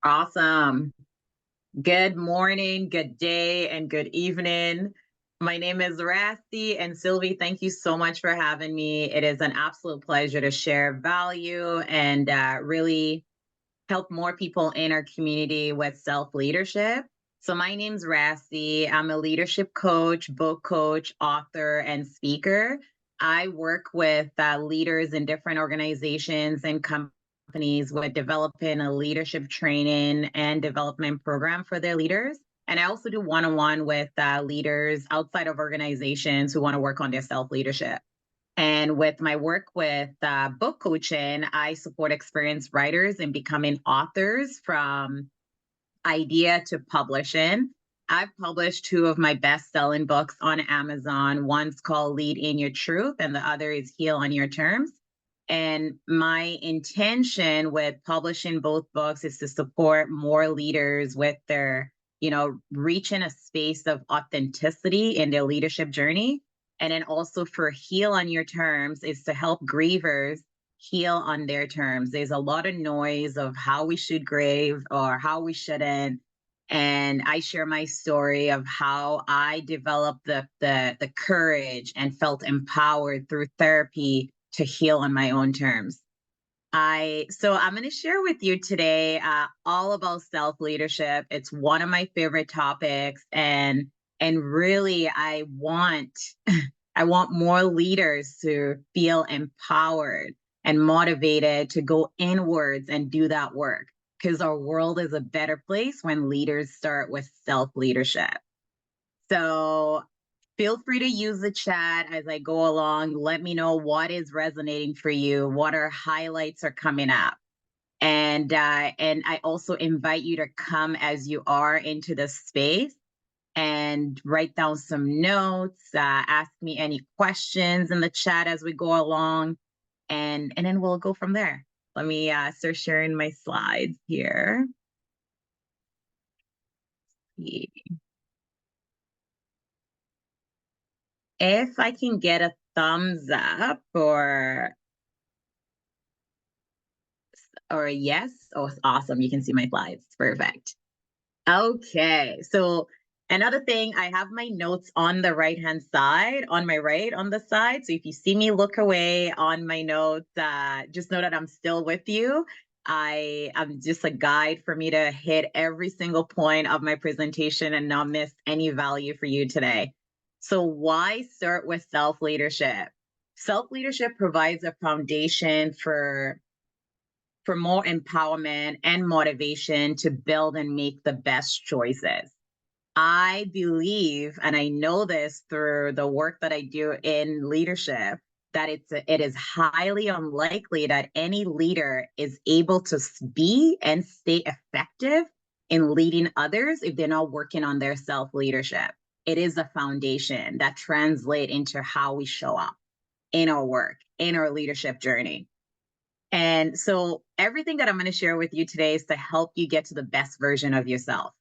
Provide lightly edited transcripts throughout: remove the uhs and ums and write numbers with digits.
Awesome. Good morning, good day, and good evening. My name is Rasie, and Sylvie, thank you so much for having me. It is an absolute pleasure to share value and really help more people in our community with self leadership. So, my name's Rasie. I'm a leadership coach, book coach, author, and speaker. I work with leaders in different organizations and companies with developing a leadership training and development program for their leaders. And I also do one on one with leaders outside of organizations who want to work on their self leadership. And with my work with book coaching, I support experienced writers in becoming authors from idea to publishing. I've published two of my best-selling books on Amazon. One's called Lead in Your Truth, and the other is Heal on Your Terms. And my intention with publishing both books is to support more leaders with their, reaching a space of authenticity in their leadership journey. And then also for Heal on Your Terms is to help grievers heal on their terms. There's a lot of noise of how we should grieve or how we shouldn't. And I share my story of how I developed the courage and felt empowered through therapy to heal on my own terms. I'm going to share with you today all about self leadership. It's one of my favorite topics, and really I want I want more leaders to feel empowered and motivated to go inwards and do that work, because our world is a better place when leaders start with self leadership. So feel free to use the chat as I go along. Let me know what is resonating for you, what are highlights are coming up. And I also invite you to come as you are into the space and write down some notes, ask me any questions in the chat as we go along, and then we'll go from there. Let me start sharing my slides here. If I can get a thumbs up or a yes, oh, awesome. You can see my slides. Perfect. Okay. So another thing, I have my notes on the right-hand side, on my right, on the side. So if you see me look away on my notes, just know that I'm still with you. I'm just a guide for me to hit every single point of my presentation and not miss any value for you today. So why start with self-leadership? Self-leadership provides a foundation for more empowerment and motivation to build and make the best choices. I believe, and I know this through the work that I do in leadership, that it is highly unlikely that any leader is able to be and stay effective in leading others if they're not working on their self-leadership. It is a foundation that translates into how we show up in our work, in our leadership journey. And so everything that I'm going to share with you today is to help you get to the best version of yourself.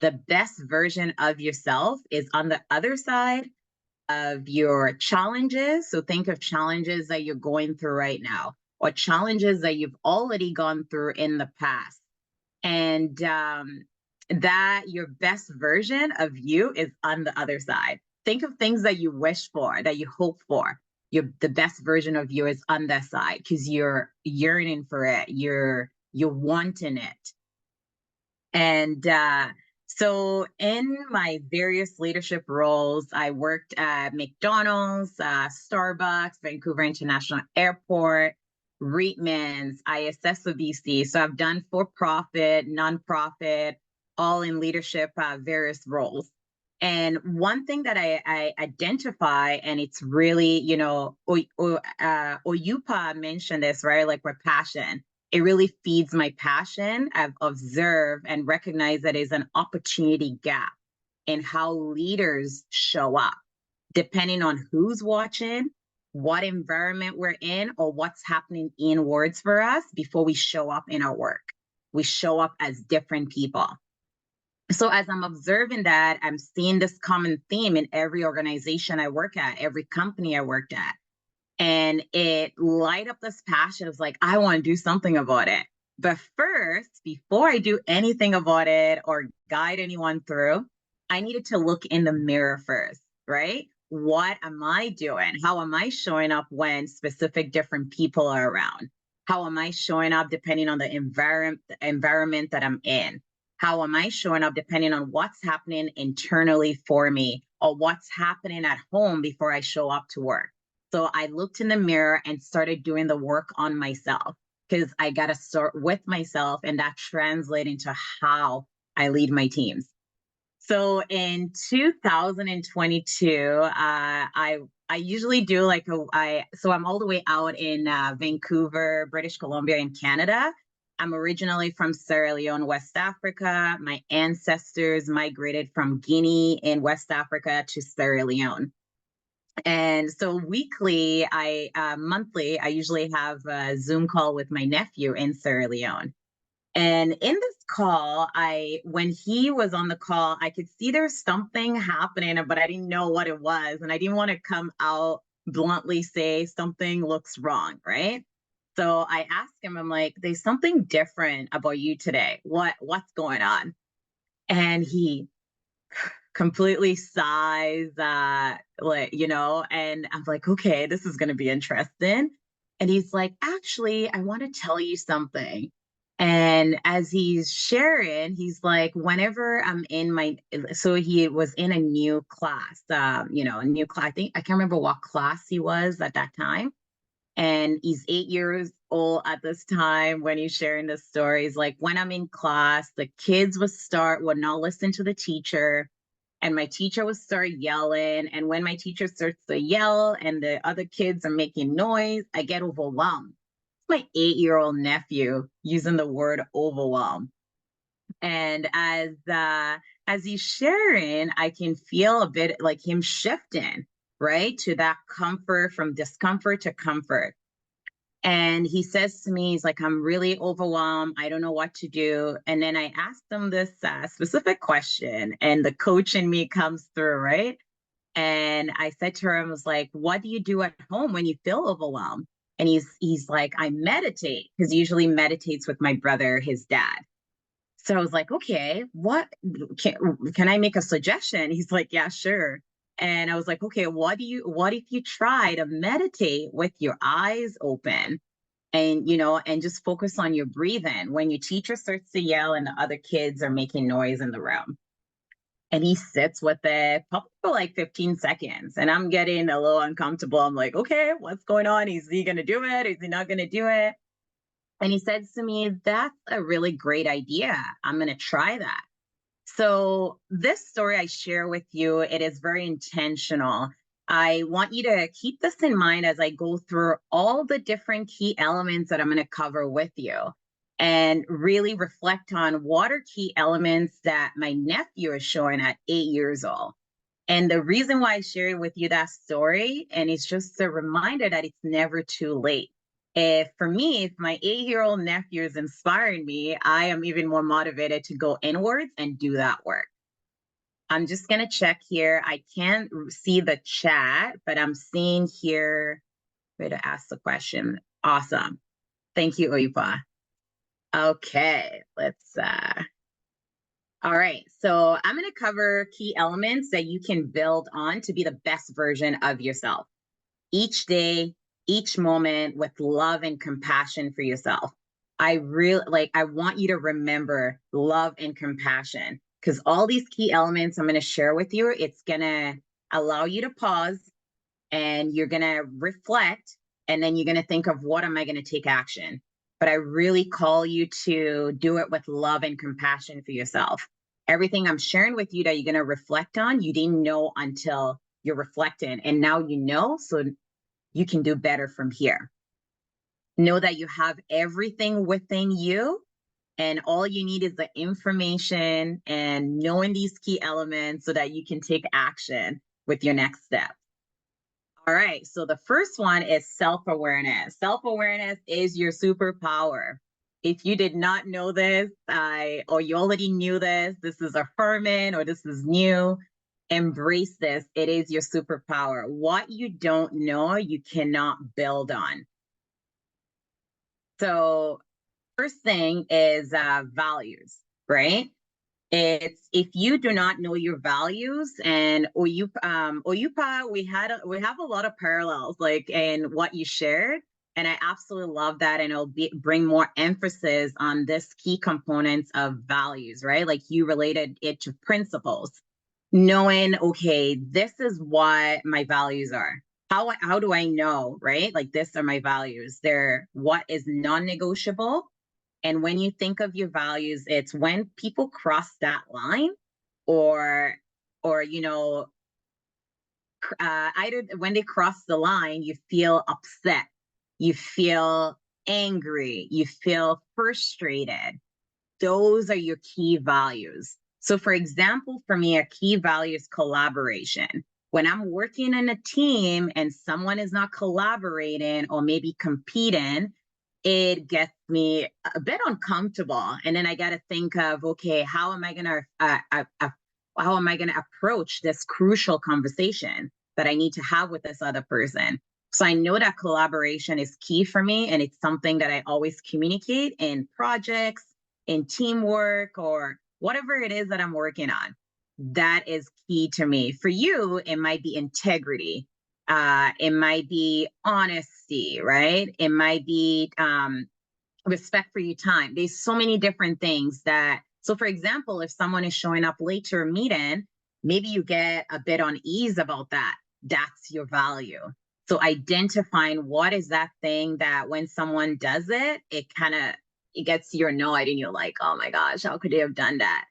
The best version of yourself is on the other side of your challenges. So think of challenges that you're going through right now, or challenges that you've already gone through in the past. And that your best version of you is on the other side. Think of things that you wish for, that you hope for. The best version of you is on that side because you're yearning for it. You're wanting it. And so in my various leadership roles, I worked at McDonald's, Starbucks, Vancouver International Airport, Reitman's, ISS of BC. So I've done for-profit, nonprofit, all in leadership, various roles. And one thing that I identify, and it's really, Oyupa mentioned this, right? Like with passion. It really feeds my passion. I've observed and recognized that there's an opportunity gap in how leaders show up, depending on who's watching, what environment we're in, or what's happening inwards for us before we show up in our work. We show up as different people. So as I'm observing that, I'm seeing this common theme in every organization I work at, every company I worked at. And it light up this passion. It's like, I want to do something about it. But first, before I do anything about it or guide anyone through, I needed to look in the mirror first, right? What am I doing? How am I showing up when specific different people are around? How am I showing up depending on the environment that I'm in? How am I showing up depending on what's happening internally for me or what's happening at home before I show up to work? So I looked in the mirror and started doing the work on myself because I got to start with myself, and that translates into how I lead my teams. So in 2022, I usually do like so I'm all the way out in Vancouver, British Columbia in Canada. I'm originally from Sierra Leone, West Africa. My ancestors migrated from Guinea in West Africa to Sierra Leone. And so monthly, I usually have a Zoom call with my nephew in Sierra Leone. And in this call, when he was on the call, I could see there's something happening, but I didn't know what it was. And I didn't want to come out bluntly say something looks wrong, right? So I asked him, I'm like, there's something different about you today. What's going on? And he completely sighs, and I'm like, okay, this is going to be interesting. And he's like, actually, I want to tell you something. And as he's sharing, he's like, whenever I'm in so he was in a new class, a new class. I think I can't remember what class he was at that time. And he's 8 years old at this time when he's sharing this story. He's like, when I'm in class, the kids would not listen to the teacher, and my teacher would start yelling. And when my teacher starts to yell and the other kids are making noise, I get overwhelmed. It's my 8-year-old nephew using the word overwhelm. And as he's sharing, I can feel a bit like him shifting, right? To that comfort, from discomfort to comfort. And he says to me, he's like, I'm really overwhelmed. I don't know what to do. And then I asked him this specific question, and the coach in me comes through, right? And I said to him, I was like, what do you do at home when you feel overwhelmed? And he's like, I meditate, because he usually meditates with my brother, his dad. So I was like, okay, can I make a suggestion? He's like, yeah, sure. And I was like, okay, what if you try to meditate with your eyes open, and and just focus on your breathing when your teacher starts to yell and the other kids are making noise in the room? And he sits with it probably for like 15 seconds. And I'm getting a little uncomfortable. I'm like, okay, what's going on? Is he going to do it? Is he not going to do it? And he said to me, that's a really great idea. I'm going to try that. So this story I share with you, it is very intentional. I want you to keep this in mind as I go through all the different key elements that I'm going to cover with you, and really reflect on what are key elements that my nephew is showing at 8 years old. And the reason why I share with you that story, and it's just a reminder that it's never too late. If my 8-year-old nephew is inspiring me, I am even more motivated to go inwards and do that work. I'm just going to check here. I can't see the chat, but I'm seeing here where to ask the question. Awesome. Thank you, Oipa. Okay, all right. So I'm going to cover key elements that you can build on to be the best version of yourself each day, each moment, with love and compassion for yourself. I want you to remember love and compassion, because all these key elements I'm going to share with you, it's going to allow you to pause, and you're going to reflect, and then you're going to think of, what am I going to take action? But I really call you to do it with love and compassion for yourself. Everything I'm sharing with you that you're going to reflect on, you didn't know until you're reflecting. And now you know, so you can do better from here. Know that you have everything within you, and all you need is the information and knowing these key elements so that you can take action with your next step. All right, so the first one is self-awareness. Self-awareness is your superpower. If you did not know this, or you already knew this is affirming, or this is new, embrace this. It is your superpower. What you don't know, you cannot build on. So First thing is values, right? It's if you do not know your values, and Oyupa, we have a lot of parallels like in what you shared, and I absolutely love that, and bring more emphasis on this key components of values, right? Like you related it to principles, knowing okay, this is what my values are. How do I know, right? Like this are my values. They're what is non-negotiable, and when you think of your values, it's when people cross that line, or or you know, either when they cross the line, you feel upset, you feel angry, you feel frustrated. Those are your key values. So, for example, for me, a key value is collaboration. When I'm working in a team and someone is not collaborating or maybe competing, it gets me a bit uncomfortable. And then I got to think of, okay, how am I going to approach this crucial conversation that I need to have with this other person? So I know that collaboration is key for me, and it's something that I always communicate in projects, in teamwork, or whatever it is that I'm working on. That is key to me. For you, it might be integrity. It might be honesty, right? It might be respect for your time. There's so many different things that, so for example, if someone is showing up late to a meeting, maybe you get a bit unease about that. That's your value. So identifying what is that thing that when someone does it, it gets you annoyed and you're like, oh my gosh, how could they have done that?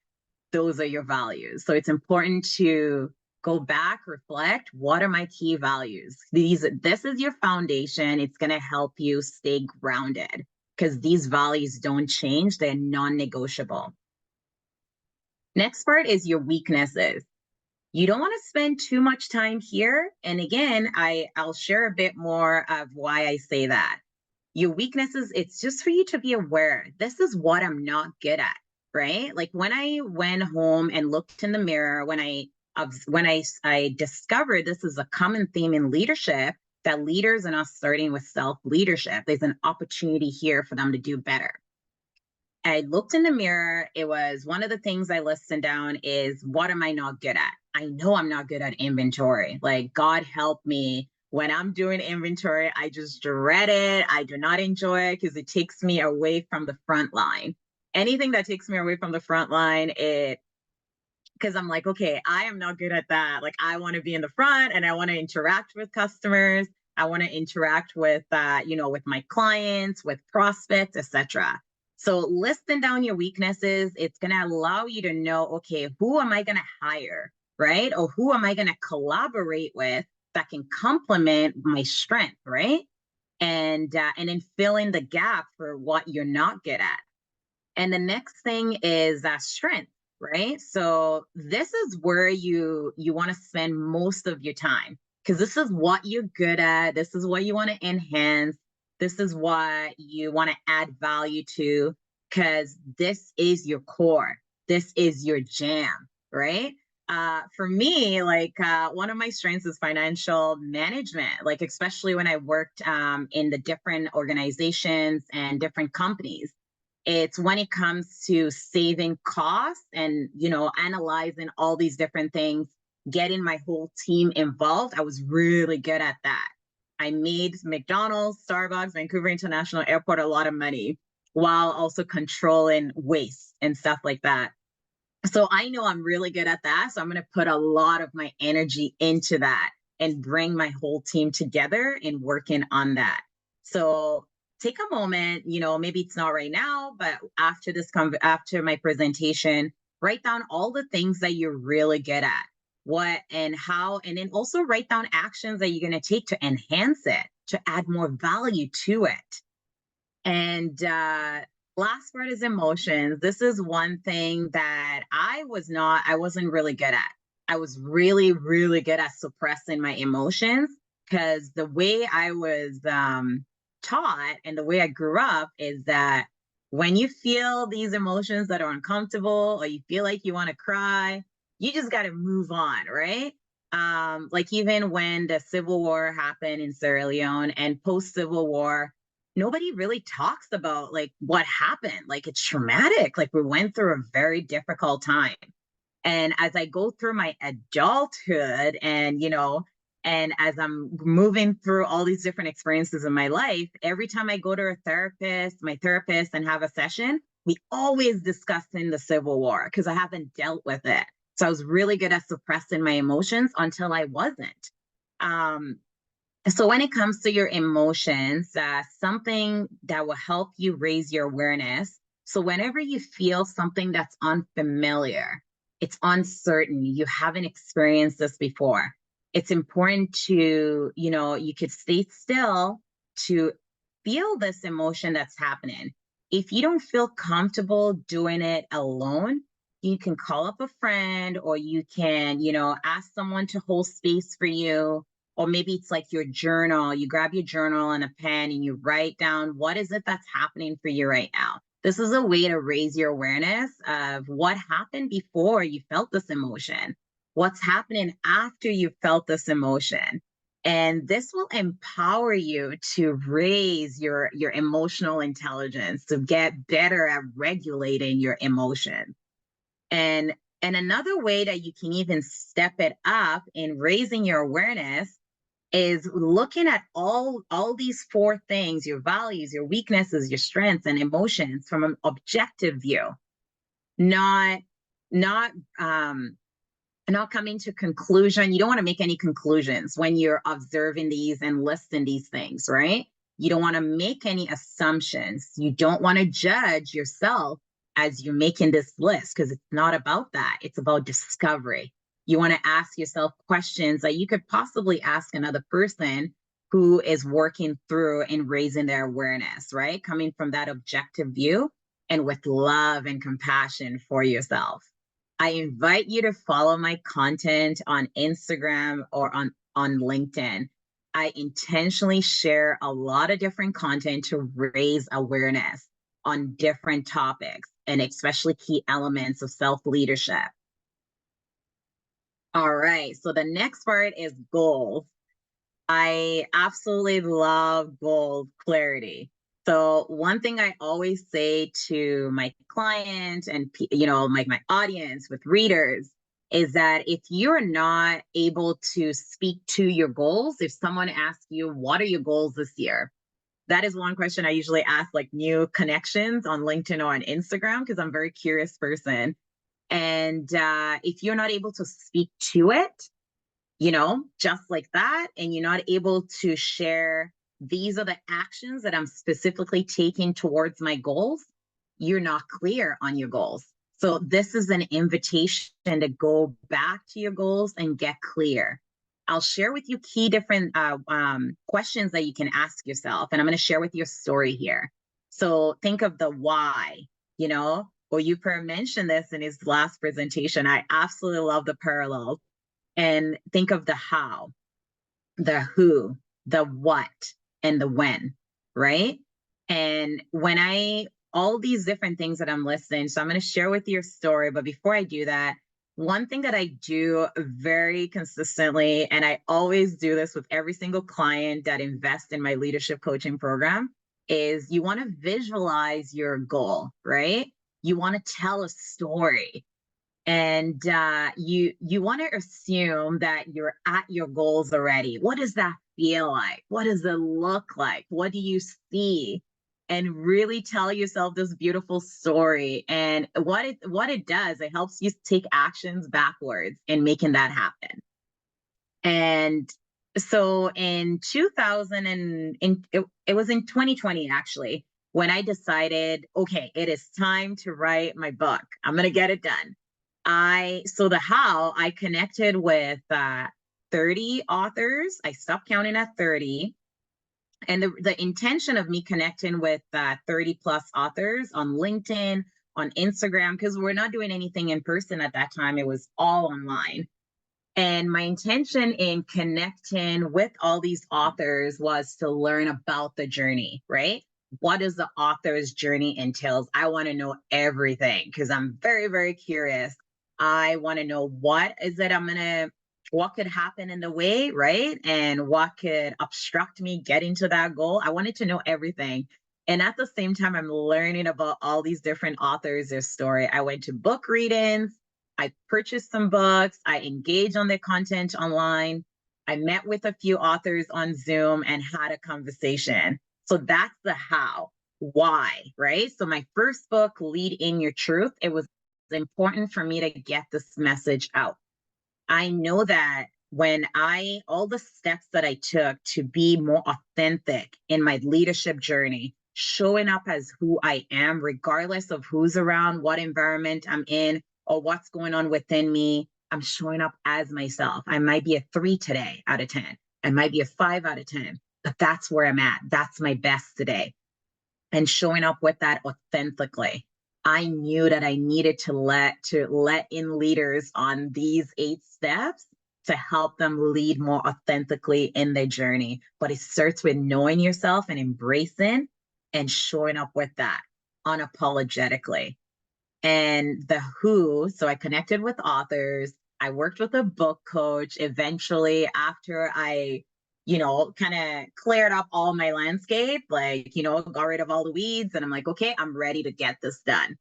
Those are your values. So it's important to go back, reflect, what are my key values? This is your foundation. It's going to help you stay grounded because these values don't change. They're non-negotiable. Next part is your weaknesses. You don't want to spend too much time here. And again, I'll share a bit more of why I say that. Your weaknesses, it's just for you to be aware. This is what I'm not good at, right? Like when I went home and looked in the mirror, I discovered this is a common theme in leadership, that leaders are not starting with self-leadership. There's an opportunity here for them to do better. I looked in the mirror. It was one of the things I listed down is, what am I not good at? I know I'm not good at inventory. Like, God help me. When I'm doing inventory, I just dread it. I do not enjoy it because it takes me away from the front line. Anything that takes me away from the front line, because I'm like, okay, I am not good at that. Like, I want to be in the front and I want to interact with customers. I want to interact with, with my clients, with prospects, etc. So listing down your weaknesses, it's going to allow you to know, okay, who am I going to hire, right? Or who am I going to collaborate with that can complement my strength, right? And then fill in the gap for what you're not good at. And the next thing is strength, right? So this is where you want to spend most of your time, because this is what you're good at. This is what you want to enhance. This is what you want to add value to, because this is your core. This is your jam, right? For me, one of my strengths is financial management, like especially when I worked in the different organizations and different companies. It's when it comes to saving costs and, analyzing all these different things, getting my whole team involved. I was really good at that. I made McDonald's, Starbucks, Vancouver International Airport a lot of money while also controlling waste and stuff like that. So I know I'm really good at that. So I'm going to put a lot of my energy into that and bring my whole team together in working on that. So take a moment, maybe it's not right now, but after my presentation, write down all the things that you're really good at, what and how, and then also write down actions that you're going to take to enhance it, to add more value to it. And last part is emotions. This is one thing that I wasn't really good at. I was really, really good at suppressing my emotions, because the way I was taught and the way I grew up is that when you feel these emotions that are uncomfortable or you feel like you want to cry, you just got to move on, right? Like even when the Civil War happened in Sierra Leone and post-Civil War, nobody really talks about like what happened. Like it's traumatic. Like we went through a very difficult time. And as I go through my adulthood and, and as I'm moving through all these different experiences in my life, every time I go to my therapist and have a session, we always discuss in the Civil War because I haven't dealt with it. So I was really good at suppressing my emotions until I wasn't. Um, so when it comes to your emotions, something that will help you raise your awareness. So whenever you feel something that's unfamiliar, it's uncertain, you haven't experienced this before, it's important to, you could stay still to feel this emotion that's happening. If you don't feel comfortable doing it alone, you can call up a friend or you can, ask someone to hold space for you, or maybe it's like your journal. You grab your journal and a pen and you write down what is it that's happening for you right now. This is a way to raise your awareness of what happened before you felt this emotion, what's happening after you felt this emotion. And this will empower you to raise your emotional intelligence, to get better at regulating your emotions. And another way that you can even step it up in raising your awareness is looking at all these four things: your values, your weaknesses, your strengths, and emotions from an objective view, not not not coming to conclusion. You don't want to make any conclusions when you're observing these and listing these things, right? You don't want to make any assumptions. You don't want to judge yourself as you're making this list, because it's not about that. It's about discovery. You want to ask yourself questions that you could possibly ask another person who is working through and raising their awareness, right? Coming from that objective view and with love and compassion for yourself. I invite you to follow my content on Instagram or on LinkedIn. I intentionally share a lot of different content to raise awareness on different topics and especially key elements of self-leadership. All right, so the next part is goals. I absolutely love goal clarity. So one thing I always say to my clients and my audience with readers is that if you're not able to speak to your goals, if someone asks you, what are your goals this year? That is one question I usually ask like new connections on LinkedIn or on Instagram, because I'm a very curious person. And if you're not able to speak to it, just like that, and you're not able to share, these are the actions that I'm specifically taking towards my goals, you're not clear on your goals. So this is an invitation to go back to your goals and get clear. I'll share with you key different questions that you can ask yourself, and I'm going to share with you a story here. So think of the why, or Uper mentioned this in his last presentation. I absolutely love the parallels. And think of the how, the who, the what, and the when, right? And all these different things that I'm listing, so I'm going to share with you a story. But before I do that, one thing that I do very consistently, and I always do this with every single client that invests in my leadership coaching program, is you want to visualize your goal, right? You want to tell a story. And you want to assume that you're at your goals already. What does that feel like? What does it look like? What do you see? And really tell yourself this beautiful story. And what it does, it helps you take actions backwards in making that happen. And so in 2000 it was in 2020 actually, when I decided, okay, it is time to write my book. I'm going to get it done. I connected with 30 authors. I stopped counting at 30. And the intention of me connecting with 30 plus authors on LinkedIn, on Instagram, because we're not doing anything in person at that time, it was all online. And my intention in connecting with all these authors was to learn about the journey, right? What does the author's journey entails? I want to know everything because I'm very, very curious. I want to know what is it I'm going to what could happen in the way, right? And what could obstruct me getting to that goal. I wanted to know everything. And at the same time, I'm learning about all these different authors, their story. I went to book readings, I purchased some books, I engaged on their content online. I met with a few authors on Zoom and had a conversation. So that's the how, why, right? So my first book, Lead in Your Truth, it was important for me to get this message out. I know that all the steps that I took to be more authentic in my leadership journey, showing up as who I am, regardless of who's around, what environment I'm in, or what's going on within me, I'm showing up as myself. I might be a 3 today out of 10. I might be a 5 out of 10, but that's where I'm at. That's my best today, and showing up with that authentically. I knew that I needed to let in leaders on these 8 steps to help them lead more authentically in their journey. But it starts with knowing yourself and embracing and showing up with that unapologetically. And the who, so I connected with authors. I worked with a book coach. Eventually, after I, kind of cleared up all my landscape, like, got rid of all the weeds, and I'm like, okay, I'm ready to get this done.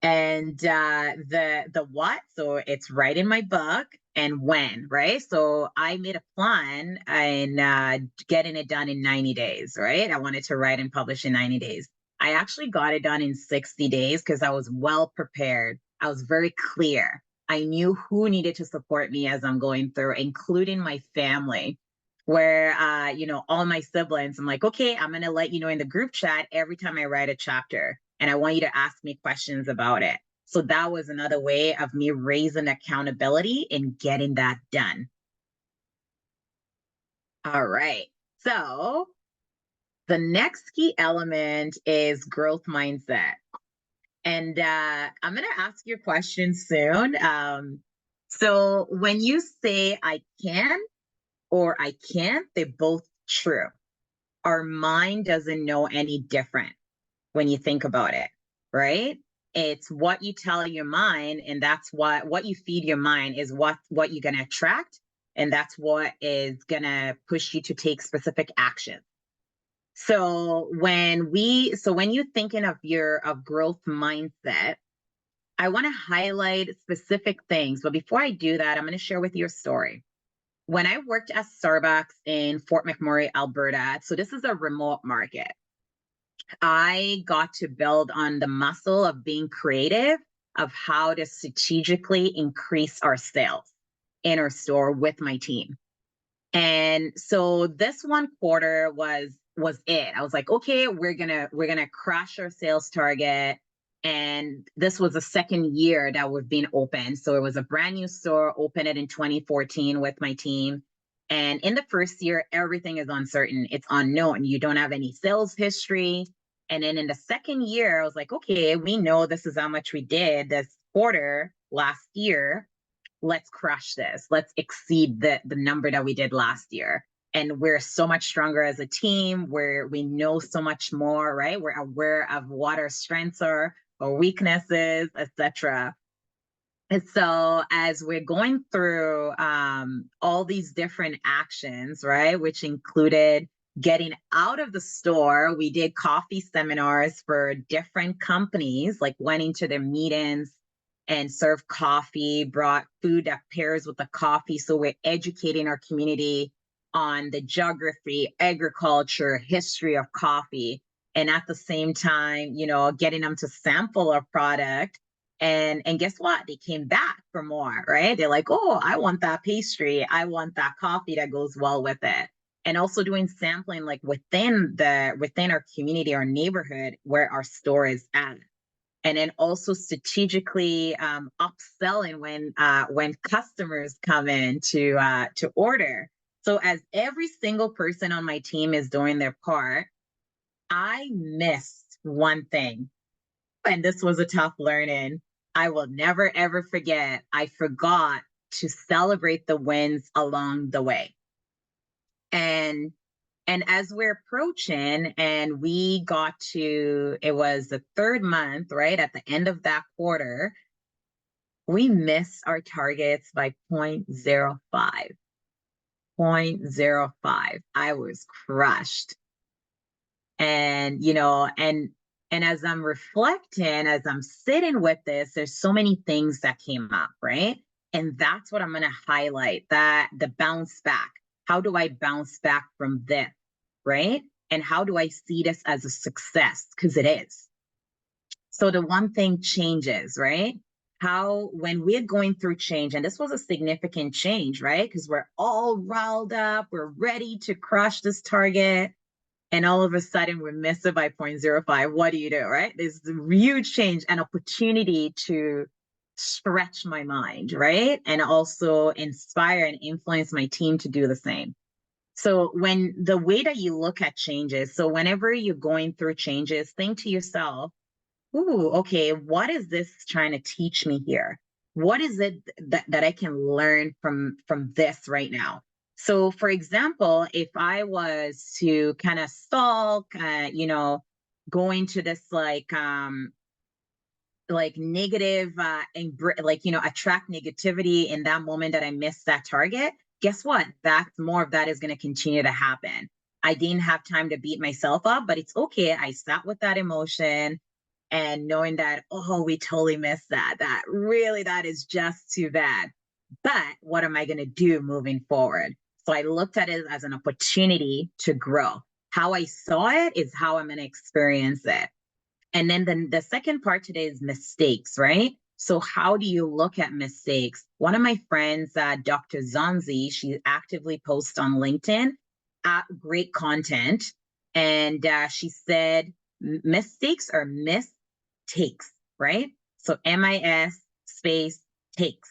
And the what, so it's right in my book, and when, right? So I made a plan and getting it done in 90 days, right? I wanted to write and publish in 90 days. I actually got it done in 60 days because I was well prepared. I was very clear. I knew who needed to support me as I'm going through, including my family, where all my siblings, I'm like, okay, I'm gonna let you know in the group chat every time I write a chapter, and I want you to ask me questions about it. So that was another way of me raising accountability and getting that done. All right. So the next key element is growth mindset. And I'm going to ask you a question soon. So when you say I can or I can't, they're both true. Our mind doesn't know any different when you think about it, right? It's what you tell your mind, and that's what you feed your mind is what you're going to attract, and that's what is going to push you to take specific action. So when you're thinking of growth mindset, I want to highlight specific things. But before I do that, I'm going to share with you a story. When I worked at Starbucks in Fort McMurray, Alberta, so this is a remote market, I got to build on the muscle of being creative, of how to strategically increase our sales in our store with my team. And so this one quarter was it. I was like, okay, we're gonna crush our sales target. And this was the second year that we've been open. So it was a brand new store, opened it in 2014 with my team. And in the first year, everything is uncertain. It's unknown. You don't have any sales history. And then in the second year, I was like, okay, we know this is how much we did this quarter last year. Let's crush this. Let's exceed the number that we did last year. And we're so much stronger as a team, where we know so much more, right? We're aware of what our strengths are, our weaknesses, etc. And so as we're going through all these different actions, right, which included getting out of the store, we did coffee seminars for different companies, like went into their meetings and served coffee, brought food that pairs with the coffee. So we're educating our community on the geography, agriculture, history of coffee. And at the same time, getting them to sample our product. And guess what? They came back for more, right? They're like, oh, I want that pastry. I want that coffee that goes well with it. And also doing sampling like within our community, our neighborhood where our store is at. And then also strategically upselling when customers come in to order. So as every single person on my team is doing their part, I missed one thing, and this was a tough learning. I will never ever forget. I forgot to celebrate the wins along the way. And as we're approaching, and we got to, it was the third month, right? At the end of that quarter, we missed our targets by 0.05. 0.05. I was crushed. And, and as I'm reflecting, as I'm sitting with this, there's so many things that came up, right? And that's what I'm going to highlight, that the bounce back. How do I bounce back from this, right? And how do I see this as a success? Because it is. So the one thing changes, right? How, when we're going through change, and this was a significant change, right? Because we're all riled up, we're ready to crush this target, and all of a sudden we miss it by 0.05. What do you do, right? There's a huge change, an opportunity to stretch my mind, right? And also inspire and influence my team to do the same. So when the way that you look at changes, so whenever you're going through changes, think to yourself, ooh, okay, what is this trying to teach me here? What is it that I can learn from this right now? So, for example, if I was to kind of stalk, going to this like negative and attract negativity in that moment that I missed that target, guess what? That's more of that is going to continue to happen. I didn't have time to beat myself up, but it's okay. I sat with that emotion and knowing that, oh, we totally missed that. That is just too bad. But what am I going to do moving forward? So I looked at it as an opportunity to grow. How I saw it is how I'm going to experience it. And then the second part today is mistakes, right? So how do you look at mistakes? One of my friends, Dr. Zanzi, she actively posts on LinkedIn great content. And she said, mistakes are mistakes, right? So MIS space takes.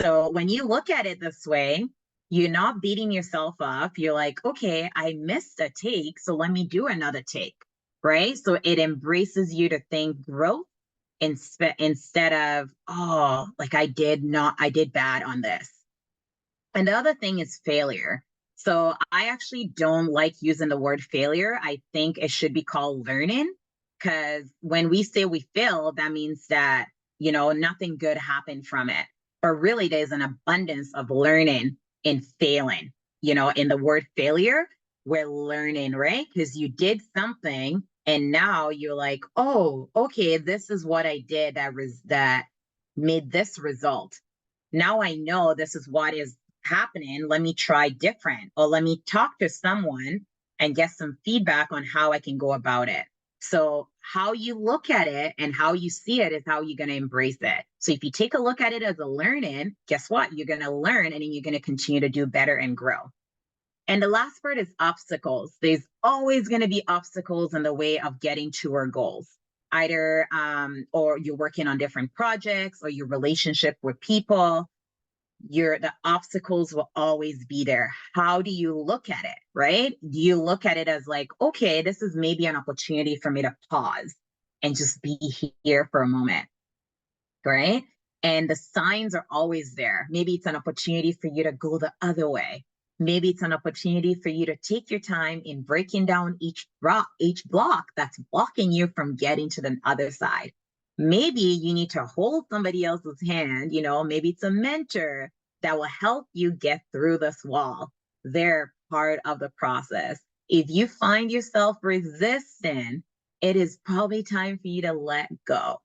So when you look at it this way, you're not beating yourself up. You're like, okay, I missed a take, so let me do another take, right? So it embraces you to think growth instead of, oh, like I did bad on this. And the other thing is failure. So I actually don't like using the word failure. I think it should be called learning, because when we say we fail, that means that, nothing good happened from it. But really, there's an abundance of learning in failing. In the word failure, we're learning, right? Because you did something and now you're like, oh, okay, this is what I did that made this result. Now I know this is what is happening. Let me try different, or let me talk to someone and get some feedback on how I can go about it. So how you look at it and how you see it is how you're going to embrace it. So if you take a look at it as a learning, guess what? You're going to learn, and then you're going to continue to do better and grow. And the last part is obstacles. There's always going to be obstacles in the way of getting to our goals. Either or you're working on different projects, or your relationship with people, the obstacles will always be there. How do you look at it, right? Do you look at it as like, okay, this is maybe an opportunity for me to pause and just be here for a moment, right? And the signs are always there. Maybe it's an opportunity for you to go the other way. Maybe it's an opportunity for you to take your time in breaking down each block that's blocking you from getting to the other side. Maybe you need to hold somebody else's hand, maybe it's a mentor that will help you get through this wall. They're part of the process. If you find yourself resisting, it is probably time for you to let go.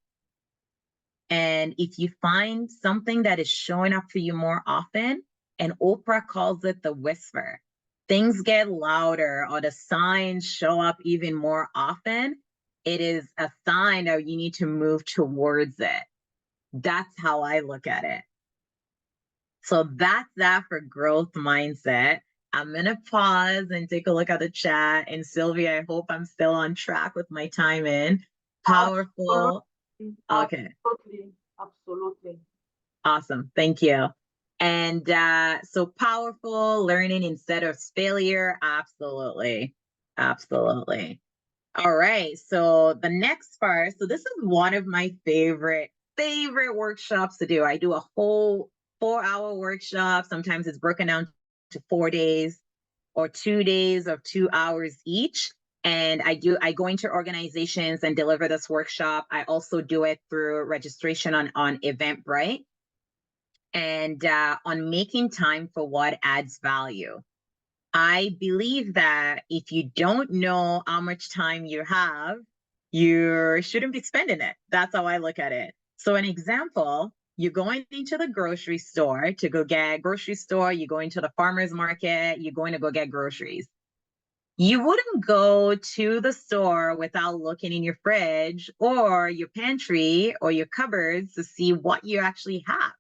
And if you find something that is showing up for you more often, and Oprah calls it the whisper, things get louder or the signs show up even more often, it is a sign that you need to move towards it. That's how I look at it. So that's that for growth mindset. I'm going to pause and take a look at the chat. And Sylvia, I hope I'm still on track with my time in. Powerful. Okay. Absolutely. Awesome. Thank you. And so powerful learning instead of failure. Absolutely. Absolutely. All right. So the next part. So this is one of my favorite workshops to do. I do a whole 4-hour workshop. Sometimes it's broken down to 4 days or 2 days of 2 hours each. And I go into organizations and deliver this workshop. I also do it through registration on Eventbrite, and on making time for what adds value. I believe that if you don't know how much time you have, you shouldn't be spending it. That's how I look at it. So an example, you're going into the grocery store to go get grocery store, you're going to the farmer's market, you're going to go get groceries. You wouldn't go to the store without looking in your fridge or your pantry or your cupboards to see what you actually have,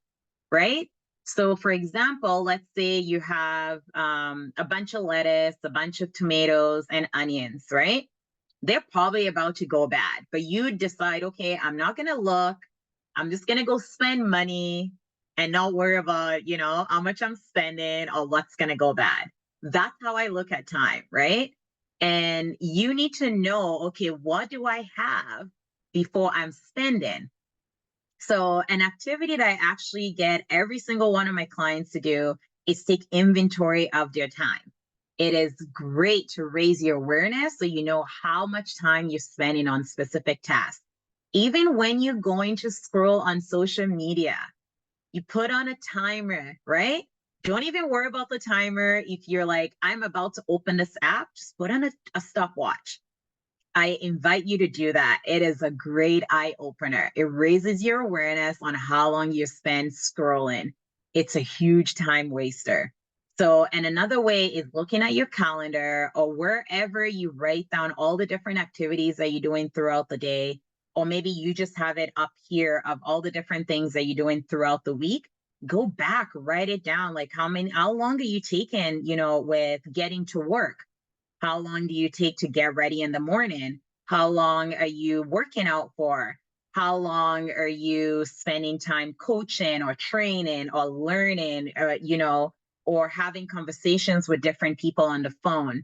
right? So, for example, let's say you have a bunch of lettuce, a bunch of tomatoes, and onions, right? They're probably about to go bad, but you decide, okay, I'm not going to look. I'm just going to go spend money and not worry about, how much I'm spending or what's going to go bad. That's how I look at time, right? And you need to know, okay, what do I have before I'm spending? So, an activity that I actually get every single one of my clients to do is take inventory of their time. It is great to raise your awareness so you know how much time you're spending on specific tasks. Even when you're going to scroll on social media, you put on a timer, right? Don't even worry about the timer. If you're like, I'm about to open this app, just put on a stopwatch. I invite you to do that. It is a great eye opener. It raises your awareness on how long you spend scrolling. It's a huge time waster. So, and another way is looking at your calendar or wherever you write down all the different activities that you're doing throughout the day. Or maybe you just have it up here of all the different things that you're doing throughout the week. Go back, write it down. Like how long are you taking, with getting to work? How long do you take to get ready in the morning? How long are you working out for? How long are you spending time coaching or training or learning, or having conversations with different people on the phone?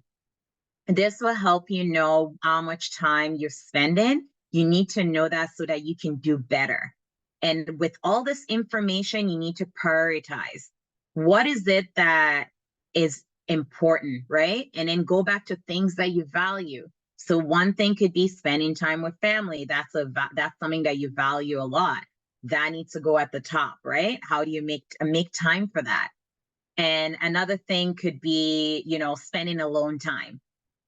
This will help you know how much time you're spending. You need to know that so that you can do better. And with all this information, you need to prioritize. What is it that is important, right? And then go back to things that you value. So one thing could be spending time with family. That's something that you value a lot. That needs to go at the top, right? How do you make time for that? And another thing could be, spending alone time.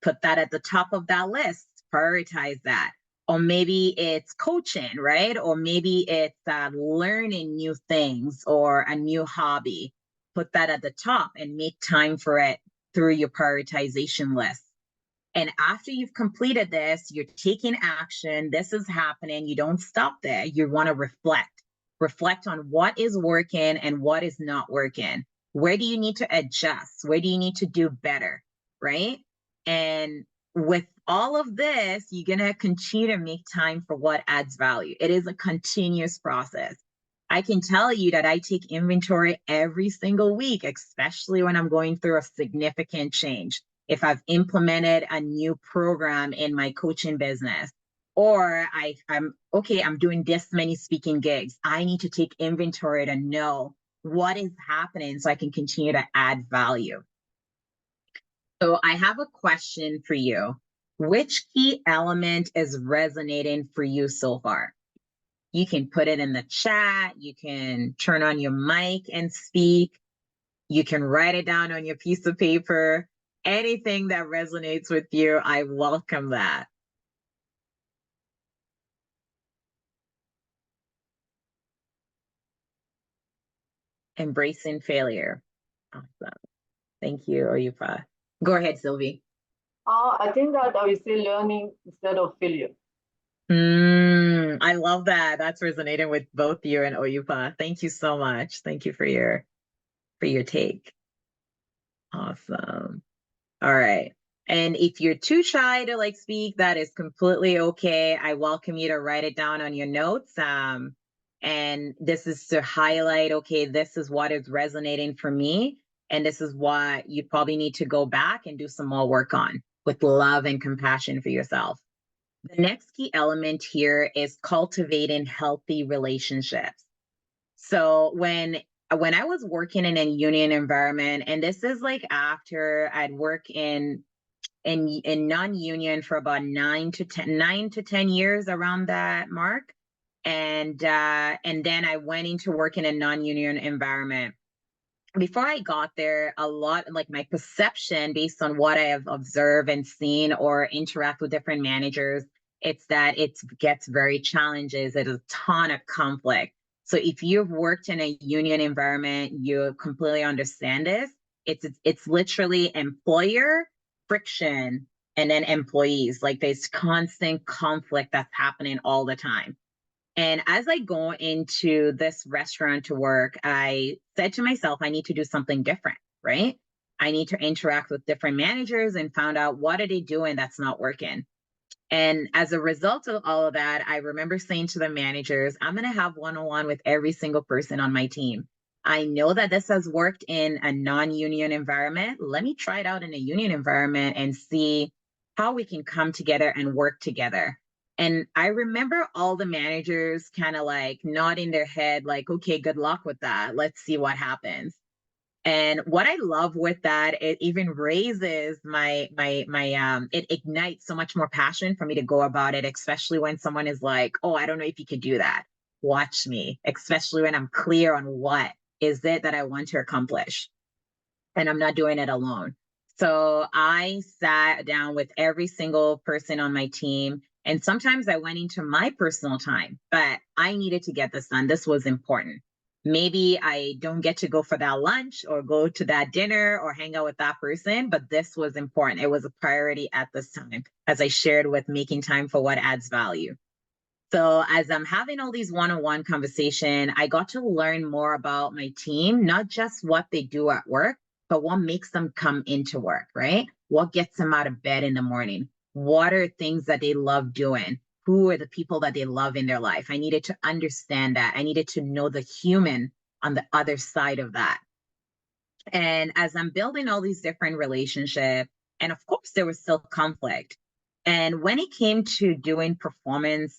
Put that at the top of that list, prioritize that. Or maybe it's coaching, right? Or maybe it's learning new things or a new hobby. Put that at the top and make time for it through your prioritization list. And after you've completed this, you're taking action. This is happening. You don't stop there. You want to reflect on what is working and what is not working. Where do you need to adjust? Where do you need to do better? Right. And with all of this, you're going to continue to make time for what adds value. It is a continuous process. I can tell you that I take inventory every single week, especially when I'm going through a significant change. If I've implemented a new program in my coaching business, or I'm doing this many speaking gigs, I need to take inventory to know what is happening so I can continue to add value. So I have a question for you. Which key element is resonating for you so far? You can put it in the chat. You can turn on your mic and speak. You can write it down on your piece of paper. Anything that resonates with you, I welcome that. Embracing failure. Awesome. Thank you, Oyupa. Go ahead, Sylvie. I think that I will say learning instead of failure. I love that. That's resonating with both you and Oyupa. Thank you so much. Thank you for your take. Awesome. All right. And if you're too shy to speak, that is completely okay. I welcome you to write it down on your notes. And this is to highlight, okay, this is what is resonating for me. And this is what you probably need to go back and do some more work on with love and compassion for yourself. The next key element here is cultivating healthy relationships. So when I was working in a union environment, and this is after I'd work in in non-union for about 9 to 10 years, around that mark. And then I went into work in a non-union environment. Before I got there, a lot, like, my perception based on what I have observed and seen or interact with different managers, it's that it gets very challenges. There's a ton of conflict. So if you've worked in a union environment, you completely understand this. It's literally employer friction and then employees. Like, there's constant conflict that's happening all the time. And as I go into this restaurant to work, I said to myself, I need to do something different, right? I need to interact with different managers and found out what are they doing that's not working. And as a result of all of that, I remember saying to the managers, I'm going to have one-on-one with every single person on my team. I know that this has worked in a non-union environment. Let me try it out in a union environment and see how we can come together and work together. And I remember all the managers kind of like nodding their head, like, okay, good luck with that. Let's see what happens. And what I love with that, it even raises it ignites so much more passion for me to go about it, especially when someone is like, oh, I don't know if you could do that. Watch me, especially when I'm clear on what is it that I want to accomplish. And I'm not doing it alone. So I sat down with every single person on my team. And sometimes I went into my personal time, but I needed to get this done. This was important. Maybe I don't get to go for that lunch or go to that dinner or hang out with that person, but this was important. It was a priority at this time, as I shared with making time for what adds value. So as I'm having all these one-on-one conversation, I got to learn more about my team, not just what they do at work, but what makes them come into work, right? What gets them out of bed in the morning? What are things that they love doing? Who are the people that they love in their life? I needed to understand that. I needed to know the human on the other side of that. And as I'm building all these different relationships, and of course there was still conflict. And when it came to doing performance,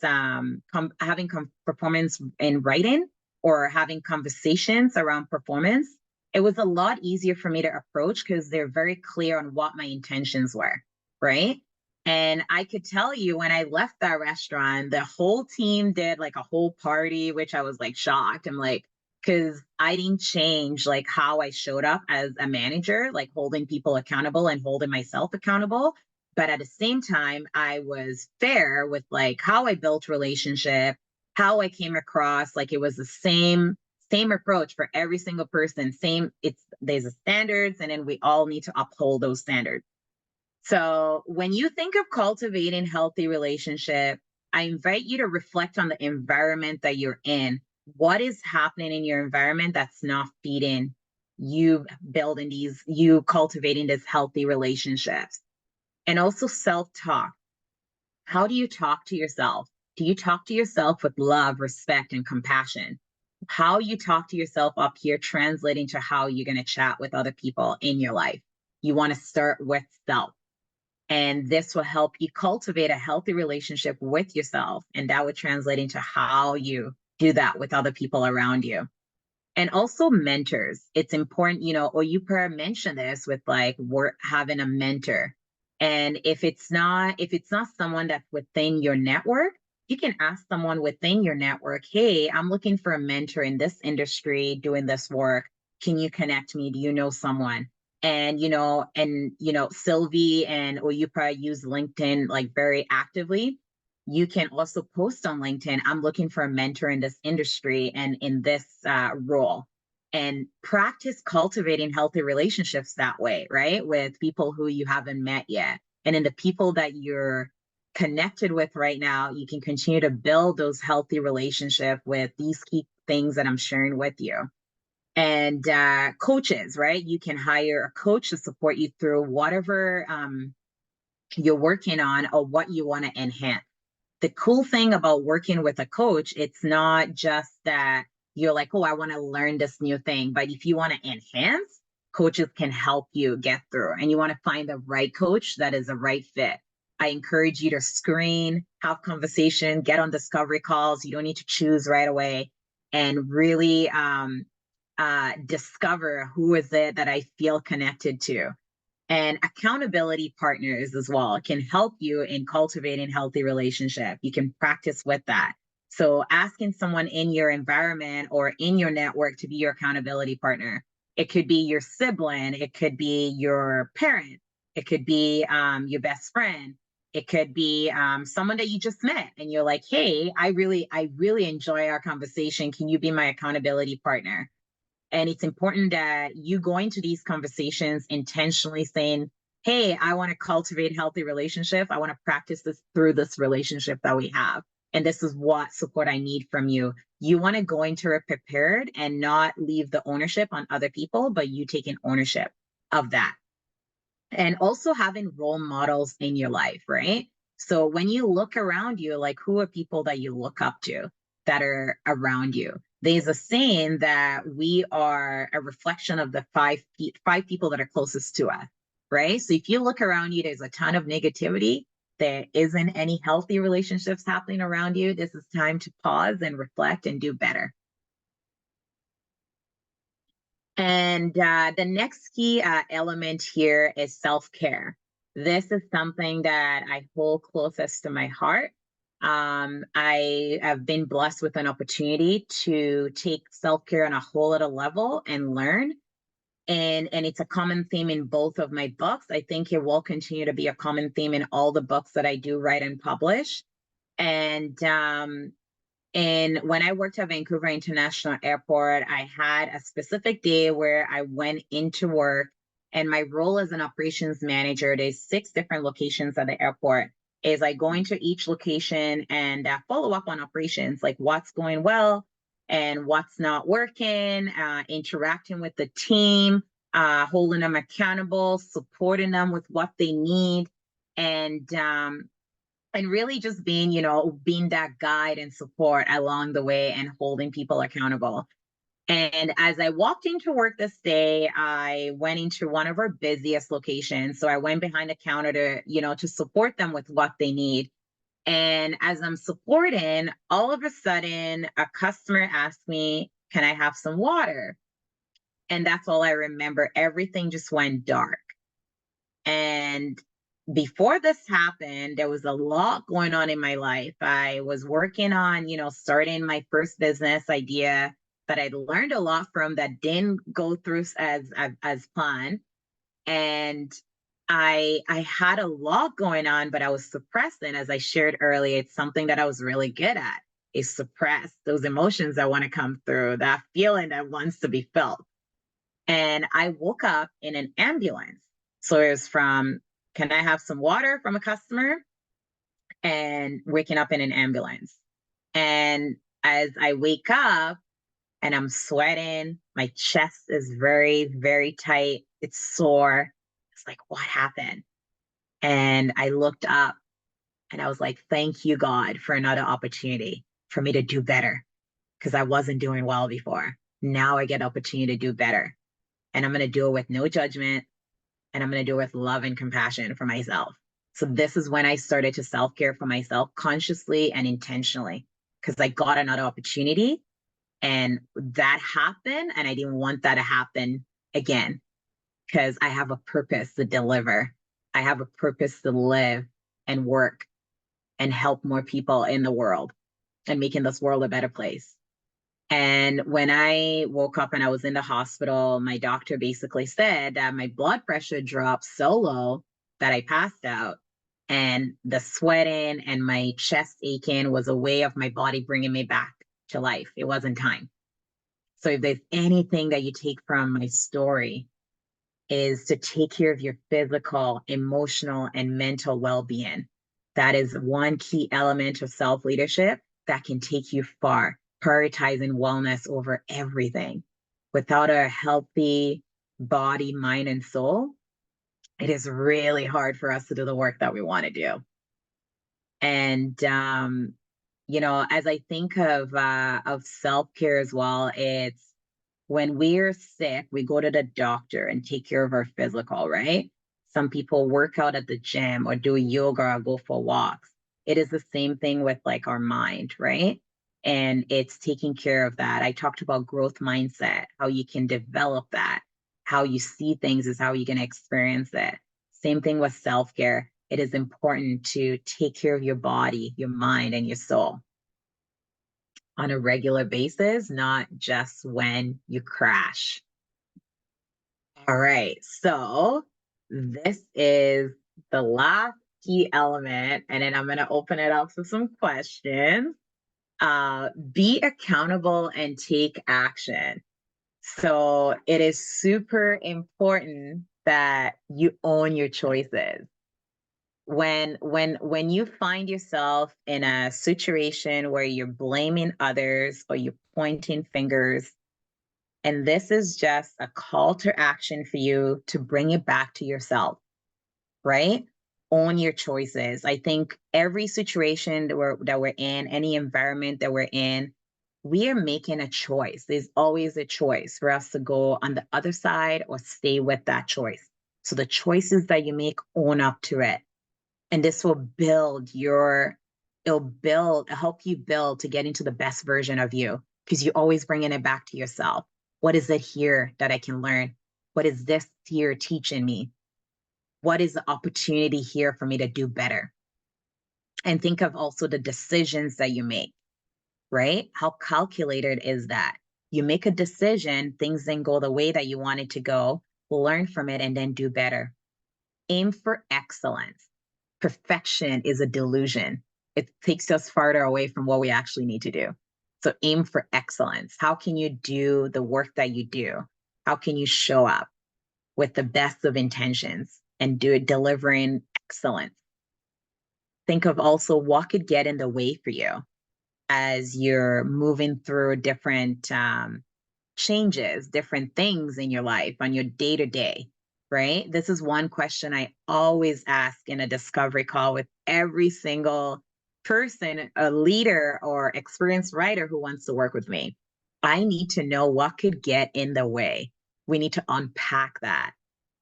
performance in writing or having conversations around performance, it was a lot easier for me to approach because they're very clear on what my intentions were, right? And I could tell you when I left that restaurant, the whole team did like a whole party, which I was like shocked. I'm like, because I didn't change like how I showed up as a manager, like holding people accountable and holding myself accountable. But at the same time, I was fair with like how I built relationship, how I came across, like it was the same approach for every single person. There's a standards, and then we all need to uphold those standards. So when you think of cultivating healthy relationship, I invite you to reflect on the environment that you're in. What is happening in your environment that's not feeding you cultivating these healthy relationships? And also self-talk. How do you talk to yourself? Do you talk to yourself with love, respect, and compassion? How you talk to yourself up here translating to how you're going to chat with other people in your life. You want to start with self. And this will help you cultivate a healthy relationship with yourself. And that would translate into how you do that with other people around you. And also mentors. It's important, or you mentioned this with like we're having a mentor. And if it's not someone that's within your network, you can ask someone within your network, hey, I'm looking for a mentor in this industry doing this work. Can you connect me? Do you know someone? And Sylvie or you probably use LinkedIn like very actively. You can also post on LinkedIn, I'm looking for a mentor in this industry and in this role, and practice cultivating healthy relationships that way, right? With people who you haven't met yet. And in the people that you're connected with right now, you can continue to build those healthy relationships with these key things that I'm sharing with you. And coaches, right? You can hire a coach to support you through whatever you're working on or what you want to enhance. The cool thing about working with a coach, it's not just that you're like, oh, I want to learn this new thing. But if you want to enhance, coaches can help you get through. And you want to find the right coach that is the right fit. I encourage you to screen, have conversation, get on discovery calls. You don't need to choose right away, and really discover who is it that I feel connected to. And accountability partners as well can help you in cultivating healthy relationship. You can practice with that. So asking someone in your environment or in your network to be your accountability partner. It could be your sibling, it could be your parent, it could be your best friend, it could be someone that you just met and you're like, hey, I really enjoy our conversation. Can you be my accountability partner? And it's important that you go into these conversations intentionally saying, hey, I want to cultivate healthy relationship. I want to practice this through this relationship that we have. And this is what support I need from you. You want to go into it prepared and not leave the ownership on other people, but you taking ownership of that. And also having role models in your life, right? So when you look around you, like who are people that you look up to that are around you? There's a saying that we are a reflection of the five people that are closest to us, right? So if you look around you, there's a ton of negativity. There isn't any healthy relationships happening around you. This is time to pause and reflect and do better. And the next key element here is self-care. This is something that I hold closest to my heart. I have been blessed with an opportunity to take self-care on a whole other level and learn. And it's a common theme in both of my books. I think it will continue to be a common theme in all the books that I do write and publish. And when I worked at Vancouver International Airport, I had a specific day where I went into work, and my role as an operations manager, there's 6 different locations at the airport, is I go into each location and follow up on operations, like what's going well and what's not working, interacting with the team, holding them accountable, supporting them with what they need. And really just being, being that guide and support along the way and holding people accountable. And as I walked into work this day, I went into one of our busiest locations. So I went behind the counter to support them with what they need. And as I'm supporting, all of a sudden, a customer asked me, can I have some water? And that's all I remember. Everything just went dark. And before this happened, there was a lot going on in my life. I was working on, starting my first business idea that I learned a lot from that didn't go through as planned. And I had a lot going on, but I was suppressing, as I shared earlier. It's something that I was really good at, is suppress those emotions that want to come through, that feeling that wants to be felt. And I woke up in an ambulance. So it was from, can I have some water from a customer? And waking up in an ambulance. And as I wake up and I'm sweating, my chest is very, very tight. It's sore. It's like, what happened? And I looked up and I was like, thank you, God, for another opportunity for me to do better, because I wasn't doing well before. Now I get opportunity to do better. And I'm going to do it with no judgment. And I'm going to do it with love and compassion for myself. So this is when I started to self-care for myself consciously and intentionally, because I got another opportunity and that happened. And I didn't want that to happen again, because I have a purpose to deliver. I have a purpose to live and work and help more people in the world and making this world a better place. And when I woke up and I was in the hospital, my doctor basically said that my blood pressure dropped so low that I passed out. And the sweating and my chest aching was a way of my body bringing me back to life. It wasn't time. So if there's anything that you take from my story, is to take care of your physical, emotional, and mental well-being. That is one key element of self-leadership that can take you far, prioritizing wellness over everything. Without a healthy body, mind, and soul, it is really hard for us to do the work that we want to do. And as I think of self-care as well, it's when we're sick, we go to the doctor and take care of our physical, right? Some people work out at the gym or do yoga or go for walks. It is the same thing with like our mind, right? And it's taking care of that. I talked about growth mindset, how you can develop that, how you see things is how you're going to experience it. Same thing with self-care. It is important to take care of your body, your mind, and your soul on a regular basis, not just when you crash. All right, so this is the last key element, and then I'm going to open it up for some questions. Be accountable and take action. So it is super important that you own your choices. When you find yourself in a situation where you're blaming others or you're pointing fingers, and this is just a call to action for you to bring it back to yourself, right? Own your choices. I think every situation that we're in, any environment that we're in, we are making a choice. There's always a choice for us to go on the other side or stay with that choice. So the choices that you make, own up to it. And this will help you build to get into the best version of you, because you're always bringing it back to yourself. What is it here that I can learn? What is this here teaching me? What is the opportunity here for me to do better? And think of also the decisions that you make, right? How calculated is that? You make a decision, things didn't go the way that you wanted to go, learn from it, and then do better. Aim for excellence. Perfection is a delusion. It takes us farther away from what we actually need to do. So aim for excellence. How can you do the work that you do? How can you show up with the best of intentions and do it delivering excellence? Think of also what could get in the way for you as you're moving through different changes, different things in your life on your day to day, right? This is one question I always ask in a discovery call with every single person, a leader or experienced writer who wants to work with me. I need to know what could get in the way. We need to unpack that.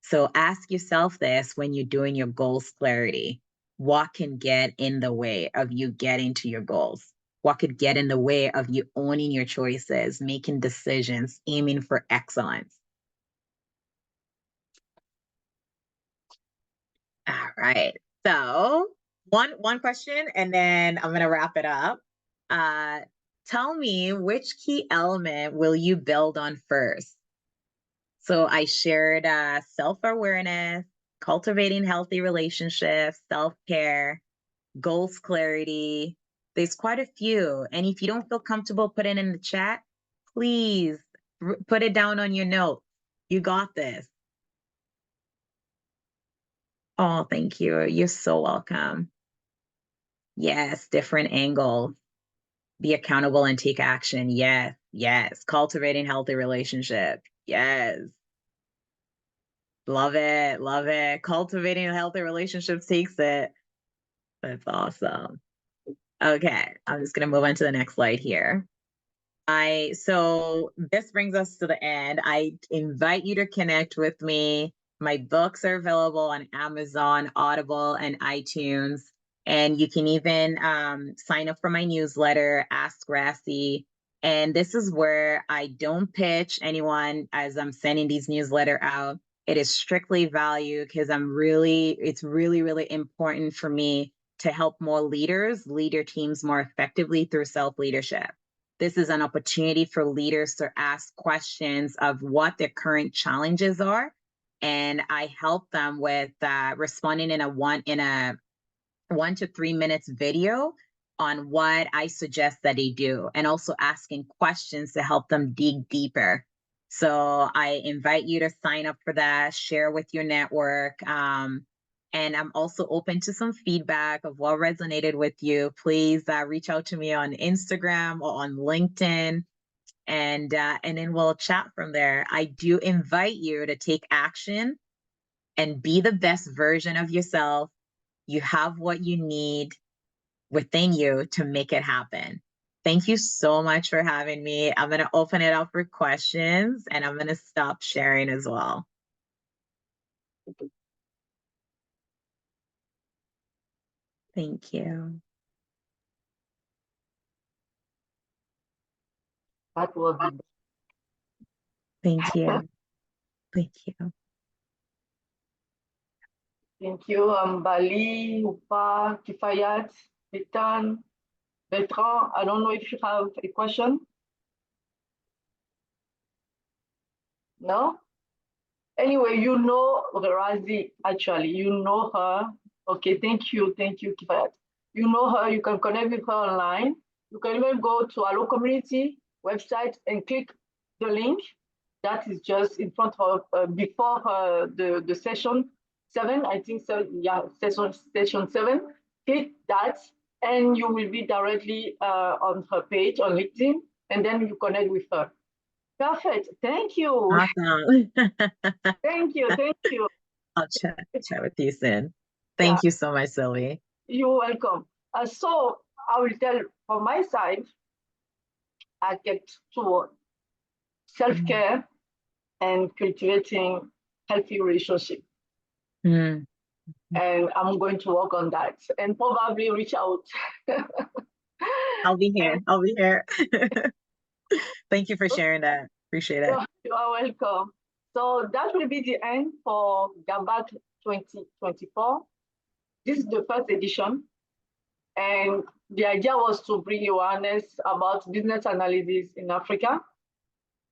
So ask yourself this when you're doing your goals clarity. What can get in the way of you getting to your goals? What could get in the way of you owning your choices, making decisions, aiming for excellence? All right. So one question, and then I'm gonna wrap it up. Uh, Tell me, which key element will you build on first? So I shared self-awareness, cultivating healthy relationships, self-care, goals clarity. There's quite a few. And if you don't feel comfortable putting in the chat, please put it down on your note. You got this. Oh, thank you. You're so welcome. Yes, different angles. Be accountable and take action. Yes, yes. Cultivating healthy relationships. Yes. Love it. Love it. Cultivating healthy relationships takes it. That's awesome. Okay, I'm just going to move on to the next slide here. So this brings us to the end. I invite you to connect with me. My books are available on Amazon, Audible, and iTunes. And you can even sign up for my newsletter, Ask Rasie. And this is where I don't pitch anyone as I'm sending these newsletter out. It is strictly value because it's really, really important for me to help more leaders lead their teams more effectively through self-leadership. This is an opportunity for leaders to ask questions of what their current challenges are. And I help them with responding in a 1 to 3 minutes video on what I suggest that they do, and also asking questions to help them dig deeper. So I invite you to sign up for that, share with your network. And I'm also open to some feedback of what resonated with you. Please reach out to me on Instagram or on LinkedIn, and then we'll chat from there. I do invite you to take action and be the best version of yourself. You have what you need within you to make it happen. Thank you so much for having me. I'm going to open it up for questions, and I'm going to stop sharing as well. Thank you. That was Thank you. Thank you. Thank you, Bali, Upa, Kifayat, Bitan, Bertrand. I don't know if you have a question. No? Anyway, you know Rasie, actually. You know her. Okay, thank you, Kifayat. You know her, you can connect with her online. You can even go to our community website and click the link that is just in front of before the session 7, I think so, yeah, session 7. Click that and you will be directly on her page on LinkedIn, and then you connect with her. Perfect. Thank you. Awesome. Thank you. I'll chat with you soon. Yeah, Thank you so much, Sylvie. you're welcome. So I will tell from my side, I get to self-care and cultivating healthy relationship. Mm. And I'm going to work on that and probably reach out. I'll be here. I'll be here. Thank you for sharing that. Appreciate it. You are welcome. So that will be the end for GABAC 2024. This is the first edition. And the idea was to bring awareness about business analysis in Africa,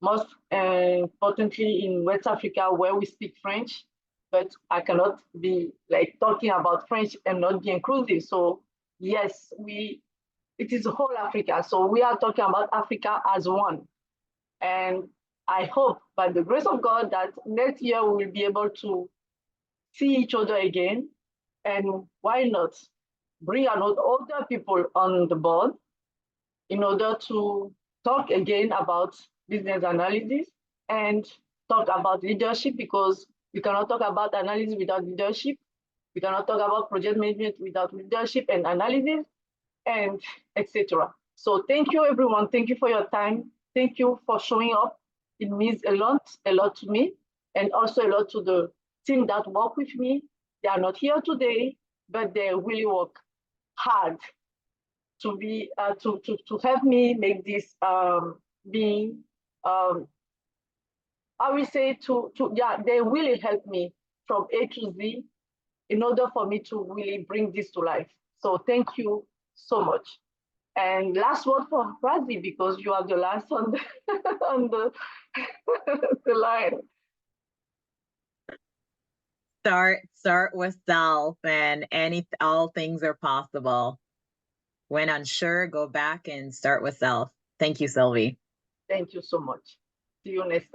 most importantly in West Africa, where we speak French, but I cannot be like talking about French and not be inclusive. So yes, it is whole Africa. So we are talking about Africa as one. And I hope by the grace of God that next year we will be able to see each other again. And why not bring older people on the board in order to talk again about business analysis and talk about leadership, because we cannot talk about analysis without leadership. We cannot talk about project management without leadership and analysis, and etc. So thank you, everyone. Thank you for your time. Thank you for showing up. It means a lot to me, and also a lot to the team that work with me. They are not here today, but they really work hard to be to help me make this being I will say yeah, they really help me from A to Z in order for me to really bring this to life. So thank you so much. And last word for Rasie, because you are the last on the on the line. Start with self, and all things are possible. When unsure, go back and start with self. Thank you, Sylvie. Thank you so much. See you next time.